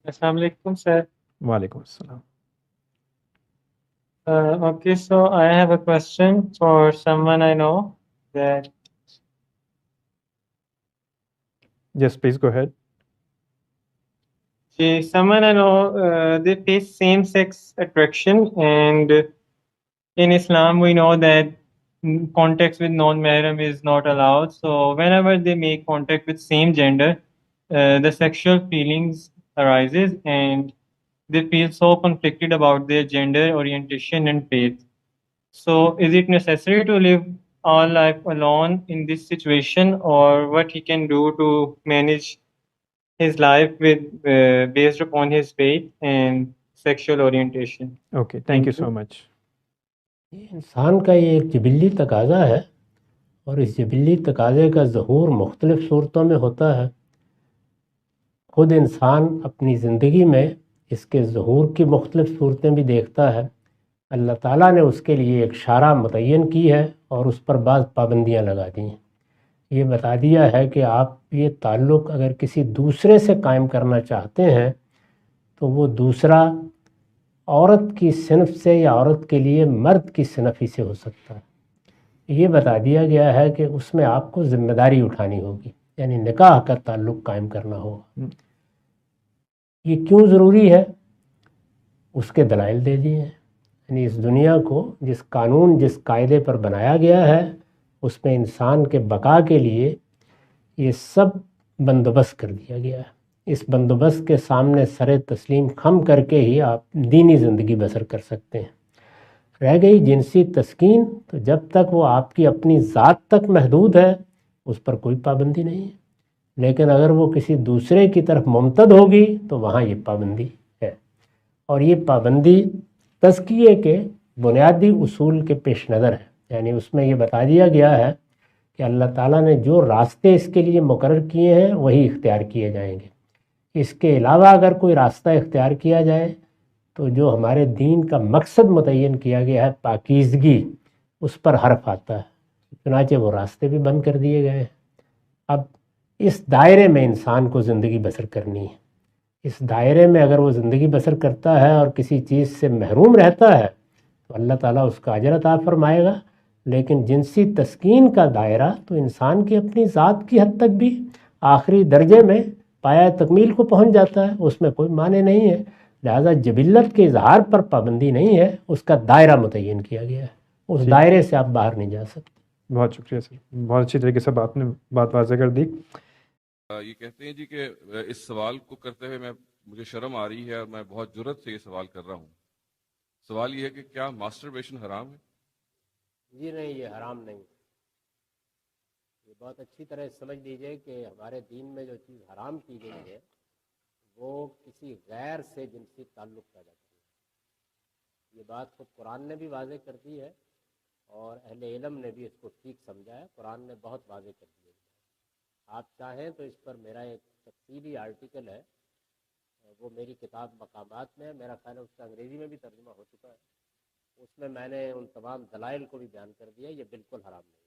Assalamu alaikum, sir. وعلیکم السلام. Okay, so I have a question for someone I know that Yes, please go ahead. someone I know they face same-sex attraction, and in Islam we know that contact with non-mahram is not allowed. So whenever they make contact with same gender, the sexual feelings arises, and they feel so conflicted about their gender orientation and faith. So, is it necessary to live our life alone in this situation, or what he can do to manage his life with based upon his faith and sexual orientation? Okay, thank you Thank so you. much. یہ انسان کا یہ ایک جبلی تقاضا ہے، اور اس جبلی تقاضے کا ظہور مختلف صورتوں میں ہوتا ہے. خود انسان اپنی زندگی میں اس کے ظہور کی مختلف صورتیں بھی دیکھتا ہے. اللہ تعالیٰ نے اس کے لیے ایک شرح متعین کی ہے اور اس پر بعض پابندیاں لگا دی ہیں. یہ بتا دیا ہے کہ آپ یہ تعلق اگر کسی دوسرے سے قائم کرنا چاہتے ہیں تو وہ دوسرا عورت کی صنف سے یا عورت کے لیے مرد کی صنف ہی سے ہو سکتا ہے. یہ بتا دیا گیا ہے کہ اس میں آپ کو ذمہ داری اٹھانی ہوگی، یعنی نکاح کا تعلق قائم کرنا ہوگا. یہ کیوں ضروری ہے؟ اس کے دلائل دے دیے ہیں. یعنی اس دنیا کو جس قانون جس قاعدے پر بنایا گیا ہے اس میں انسان کے بقا کے لیے یہ سب بندوبست کر دیا گیا ہے. اس بندوبست کے سامنے سر تسلیم خم کر کے ہی آپ دینی زندگی بسر کر سکتے ہیں. رہ گئی جنسی تسکین، تو جب تک وہ آپ کی اپنی ذات تک محدود ہے اس پر کوئی پابندی نہیں ہے، لیکن اگر وہ کسی دوسرے کی طرف ممتد ہوگی تو وہاں یہ پابندی ہے. اور یہ پابندی تزکیے کے بنیادی اصول کے پیش نظر ہے. یعنی اس میں یہ بتا دیا گیا ہے کہ اللہ تعالیٰ نے جو راستے اس کے لیے مقرر کیے ہیں وہی اختیار کیے جائیں گے. اس کے علاوہ اگر کوئی راستہ اختیار کیا جائے تو جو ہمارے دین کا مقصد متعین کیا گیا ہے پاکیزگی، اس پر حرف آتا ہے. چنانچہ وہ راستے بھی بند کر دیے گئے ہیں. اب اس دائرے میں انسان کو زندگی بسر کرنی ہے. اس دائرے میں اگر وہ زندگی بسر کرتا ہے اور کسی چیز سے محروم رہتا ہے تو اللہ تعالیٰ اس کا اجر عطا فرمائے گا. لیکن جنسی تسکین کا دائرہ تو انسان کی اپنی ذات کی حد تک بھی آخری درجے میں پایہ تکمیل کو پہنچ جاتا ہے، اس میں کوئی معنی نہیں ہے. لہٰذا جبلت کے اظہار پر پابندی نہیں ہے، اس کا دائرہ متعین کیا گیا ہے. اس دائرے سے آپ باہر نہیں جا سکتے. بہت شکریہ سر، بہت اچھی طریقے سے آپ نے بات واضح کر دی. یہ کہتے ہیں جی کہ اس سوال کو کرتے ہوئے مجھے شرم آ رہی ہے اور میں بہت جرت سے یہ سوال کر رہا ہوں. سوال یہ ہے کہ کیا ماسٹربیشن حرام ہے؟ جی نہیں، یہ حرام نہیں. یہ بہت اچھی طرح سمجھ لیجئے کہ ہمارے دین میں جو چیز حرام کی گئی ہے وہ کسی غیر سے جنسی تعلق پیدا کرنا ہے. یہ بات خود قرآن نے بھی واضح کر دی ہے اور اہل علم نے بھی اس کو ٹھیک سمجھا ہے. قرآن نے بہت واضح کر دیا ہے. آپ چاہیں تو اس پر میرا ایک تفصیلی آرٹیکل ہے، وہ میری کتاب مقامات میں ہے. میرا خیال ہے اس کا انگریزی میں بھی ترجمہ ہو چکا ہے. اس میں نے ان تمام دلائل کو بھی بیان کر دیا. یہ بالکل حرام نہیں.